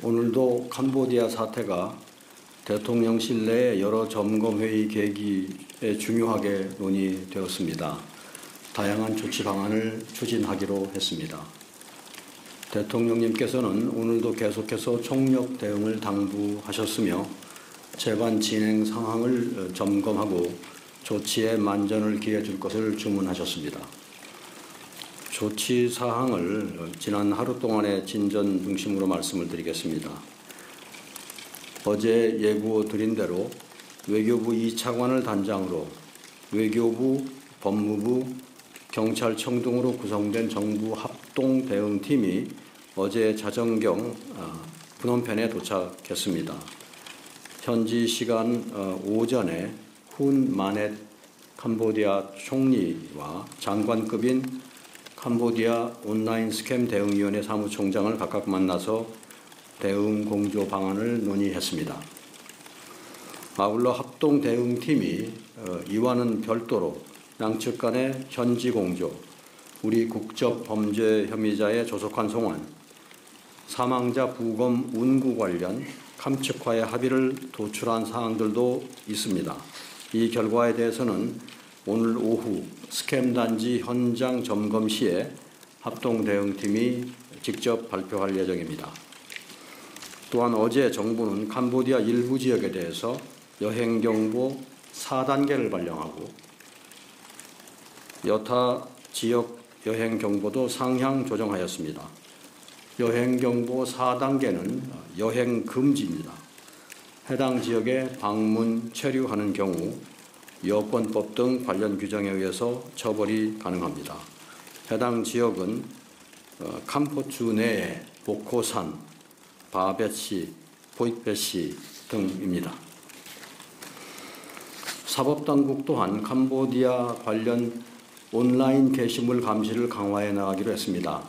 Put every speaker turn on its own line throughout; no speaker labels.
오늘도 캄보디아 사태가 대통령실 내 여러 점검회의 계기에 중요하게 논의되었습니다. 다양한 조치 방안을 추진하기로 했습니다. 대통령님께서는 오늘도 계속해서 총력 대응을 당부하셨으며 재반 진행 상황을 점검하고 조치에 만전을 기해 줄 것을 주문하셨습니다. 조치 사항을 지난 하루 동안의 진전 중심으로 말씀을 드리겠습니다. 어제 예고 드린 대로 외교부 2차관을 단장으로 외교부, 법무부, 경찰청 등으로 구성된 정부 합동 대응팀이 어제 자정경 프놈펜에 도착했습니다. 현지 시간 오전에 훈 마넷 캄보디아 총리와 장관급인 캄보디아 온라인 스캠 대응위원회 사무총장을 각각 만나서 대응 공조 방안을 논의했습니다. 아울러 합동 대응팀이 이와는 별도로 양측 간의 현지 공조, 우리 국적 범죄 혐의자의 조속한 송환, 사망자 부검 운구 관련 감측화의 합의를 도출한 사항들도 있습니다. 이 결과에 대해서는 오늘 오후 스캠 단지 현장 점검 시에 합동 대응팀이 직접 발표할 예정입니다. 또한 어제 정부는 캄보디아 일부 지역에 대해서 여행경보 4단계를 발령하고 여타 지역 여행경보도 상향 조정하였습니다. 여행경보 4단계는 여행금지입니다. 해당 지역에 방문, 체류하는 경우 여권법 등 관련 규정에 의해서 처벌이 가능합니다. 해당 지역은 캄포추 내의 보코산, 바벳시, 포익베시 등입니다. 사법당국 또한 캄보디아 관련 온라인 게시물 감시를 강화해 나가기로 했습니다.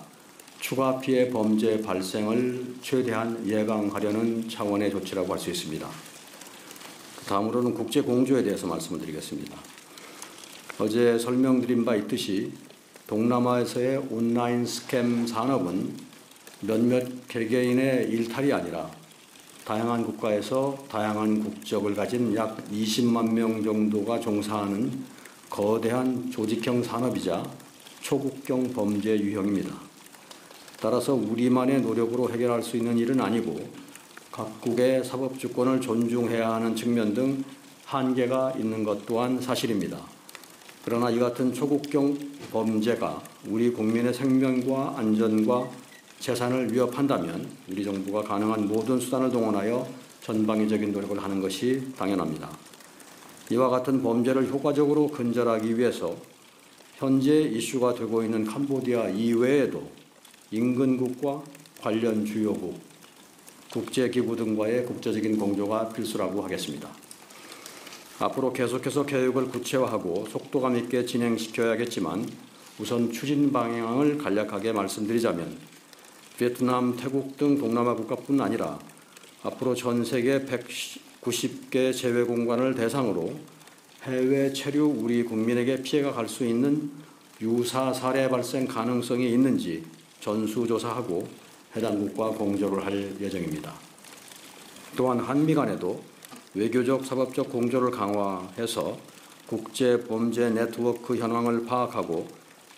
추가 피해 범죄 발생을 최대한 예방하려는 차원의 조치라고 할 수 있습니다. 다음으로는 국제 공조에 대해서 말씀을 드리겠습니다. 어제 설명드린 바 있듯이 동남아에서의 온라인 스캠 산업은 몇몇 개개인의 일탈이 아니라 다양한 국가에서 다양한 국적을 가진 약 20만 명 정도가 종사하는 거대한 조직형 산업이자 초국경 범죄 유형입니다. 따라서 우리만의 노력으로 해결할 수 있는 일은 아니고 각국의 사법주권을 존중해야 하는 측면 등 한계가 있는 것 또한 사실입니다. 그러나 이 같은 초국경 범죄가 우리 국민의 생명과 안전과 재산을 위협한다면 우리 정부가 가능한 모든 수단을 동원하여 전방위적인 노력을 하는 것이 당연합니다. 이와 같은 범죄를 효과적으로 근절하기 위해서 현재 이슈가 되고 있는 캄보디아 이외에도 인근국과 관련 주요국, 국제기구 등과의 국제적인 공조가 필수라고 하겠습니다. 앞으로 계속해서 교육을 구체화하고 속도감 있게 진행시켜야겠지만 우선 추진 방향을 간략하게 말씀드리자면 베트남, 태국 등 동남아 국가뿐 아니라 앞으로 전 세계 190개 재외공관을 대상으로 해외 체류 우리 국민에게 피해가 갈 수 있는 유사 사례 발생 가능성이 있는지 전수조사하고 해당국과 공조를 할 예정입니다. 또한 한미 간에도 외교적, 사법적 공조를 강화해서 국제범죄 네트워크 현황을 파악하고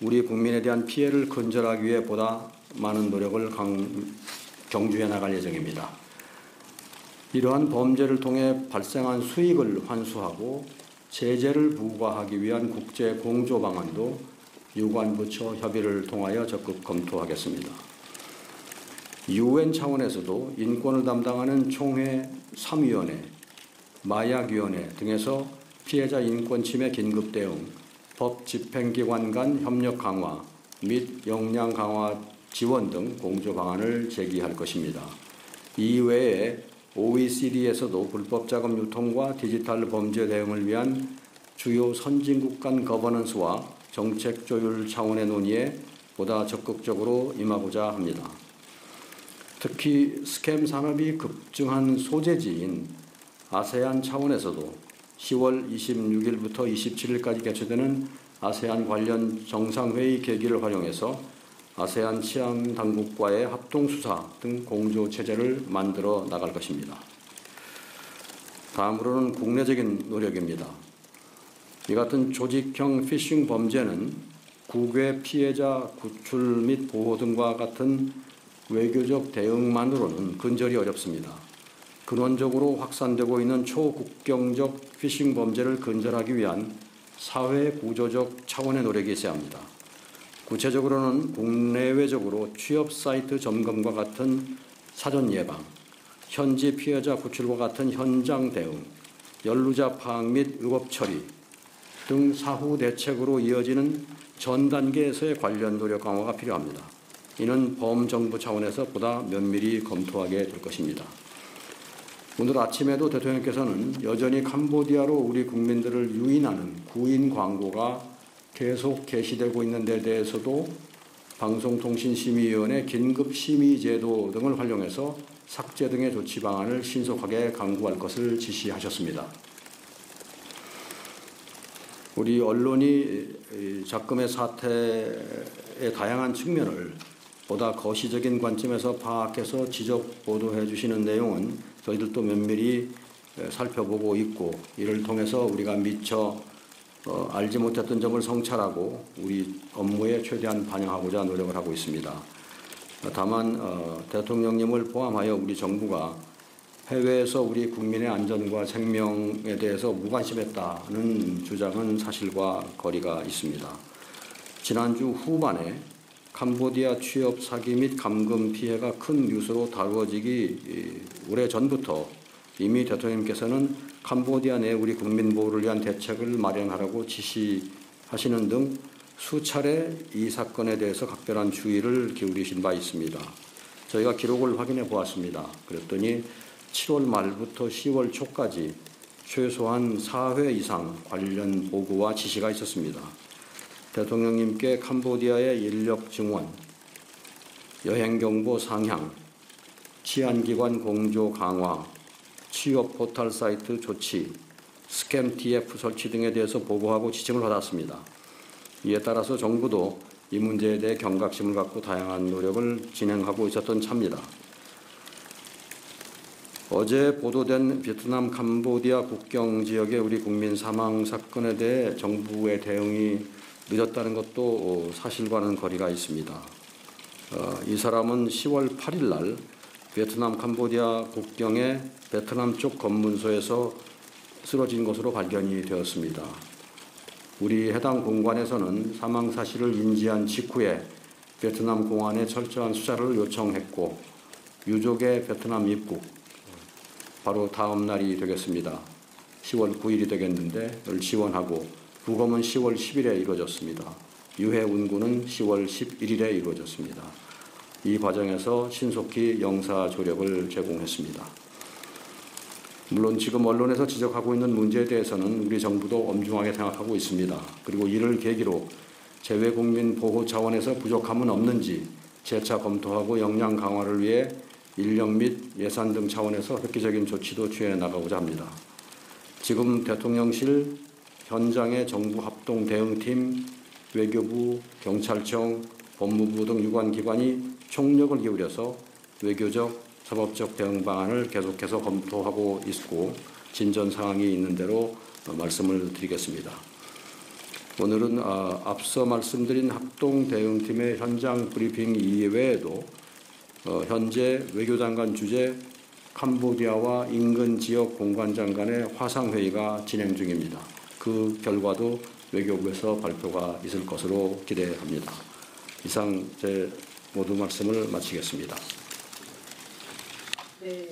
우리 국민에 대한 피해를 근절하기 위해 보다 많은 노력을 경주해 나갈 예정입니다. 이러한 범죄를 통해 발생한 수익을 환수하고 제재를 부과하기 위한 국제 공조 방안도 유관부처 협의를 통하여 적극 검토하겠습니다. UN 차원에서도 인권을 담당하는 총회 3위원회, 마약위원회 등에서 피해자 인권 침해 긴급 대응, 법 집행기관 간 협력 강화 및 역량 강화 지원 등 공조 방안을 제기할 것입니다. 이외에 OECD에서도 불법 자금 유통과 디지털 범죄 대응을 위한 주요 선진국 간 거버넌스와 정책 조율 차원의 논의에 보다 적극적으로 임하고자 합니다. 특히 스캠 산업이 급증한 소재지인 아세안 차원에서도 10월 26일부터 27일까지 개최되는 아세안 관련 정상회의 계기를 활용해서 아세안 치안 당국과의 합동 수사 등 공조 체제를 만들어 나갈 것입니다. 다음으로는 국내적인 노력입니다. 이 같은 조직형 피싱 범죄는 국외 피해자 구출 및 보호 등과 같은 외교적 대응만으로는 근절이 어렵습니다. 근원적으로 확산되고 있는 초국경적 피싱 범죄를 근절하기 위한 사회 구조적 차원의 노력이 있어야 합니다. 구체적으로는 국내외적으로 취업 사이트 점검과 같은 사전 예방, 현지 피해자 구출과 같은 현장 대응, 연루자 파악 및 의법 처리 등 사후 대책으로 이어지는 전 단계에서의 관련 노력 강화가 필요합니다. 이는 범정부 차원에서 보다 면밀히 검토하게 될 것입니다. 오늘 아침에도 대통령께서는 여전히 캄보디아로 우리 국민들을 유인하는 구인 광고가 계속 게시되고 있는 데 대해서도 방송통신심의위원회 긴급심의제도 등을 활용해서 삭제 등의 조치 방안을 신속하게 강구할 것을 지시하셨습니다. 우리 언론이 작금의 사태의 다양한 측면을 보다 거시적인 관점에서 파악해서 지적 보도해 주시는 내용은 저희들도 면밀히 살펴보고 있고, 이를 통해서 우리가 미처 알지 못했던 점을 성찰하고 우리 업무에 최대한 반영하고자 노력을 하고 있습니다. 다만 대통령님을 포함하여 우리 정부가 해외에서 우리 국민의 안전과 생명에 대해서 무관심했다는 주장은 사실과 거리가 있습니다. 지난주 후반에 캄보디아 취업 사기 및 감금 피해가 큰 뉴스로 다루어지기 오래전부터 이미 대통령님께서는 캄보디아 내 우리 국민 보호를 위한 대책을 마련하라고 지시하시는 등 수차례 이 사건에 대해서 각별한 주의를 기울이신 바 있습니다. 저희가 기록을 확인해 보았습니다. 그랬더니 7월 말부터 10월 초까지 최소한 4회 이상 관련 보고와 지시가 있었습니다. 대통령님께 캄보디아의 인력 증원, 여행경보 상향, 치안기관 공조 강화, 취업 포털 사이트 조치, 스캠 TF 설치 등에 대해서 보고하고 지침을 받았습니다. 이에 따라서 정부도 이 문제에 대해 경각심을 갖고 다양한 노력을 진행하고 있었던 차입니다. 어제 보도된 베트남 캄보디아 국경 지역의 우리 국민 사망 사건에 대해 정부의 대응이 늦었다는 것도 사실과는 거리가 있습니다. 이 사람은 10월 8일 날 베트남 캄보디아 국경의 베트남 쪽 검문소에서 쓰러진 것으로 발견이 되었습니다. 우리 해당 공관에서는 사망 사실을 인지한 직후에 베트남 공안에 철저한 수사를 요청했고, 유족의 베트남 입국 바로 다음 날이 되겠습니다. 10월 9일이 되겠는데 를 지원하고, 부검은 10월 10일에 이루어졌습니다. 유해 운구는 10월 11일에 이루어졌습니다. 이 과정에서 신속히 영사 조력을 제공했습니다. 물론 지금 언론에서 지적하고 있는 문제에 대해서는 우리 정부도 엄중하게 생각하고 있습니다. 그리고 이를 계기로 재외국민 보호 차원에서 부족함은 없는지 재차 검토하고 역량 강화를 위해 인력 및 예산 등 차원에서 획기적인 조치도 취해 나가고자 합니다. 지금 대통령실, 현장의 정부 합동 대응팀, 외교부, 경찰청, 법무부 등 유관기관이 총력을 기울여서 외교적, 사법적 대응 방안을 계속해서 검토하고 있고, 진전 사항이 있는 대로 말씀을 드리겠습니다. 오늘은 앞서 말씀드린 합동 대응팀의 현장 브리핑 이외에도 현재 외교장관 주재 캄보디아와 인근 지역 공관장 간의 화상회의가 진행 중입니다. 그 결과도 외교부에서 발표가 있을 것으로 기대합니다. 이상 제 모두 말씀을 마치겠습니다.
네.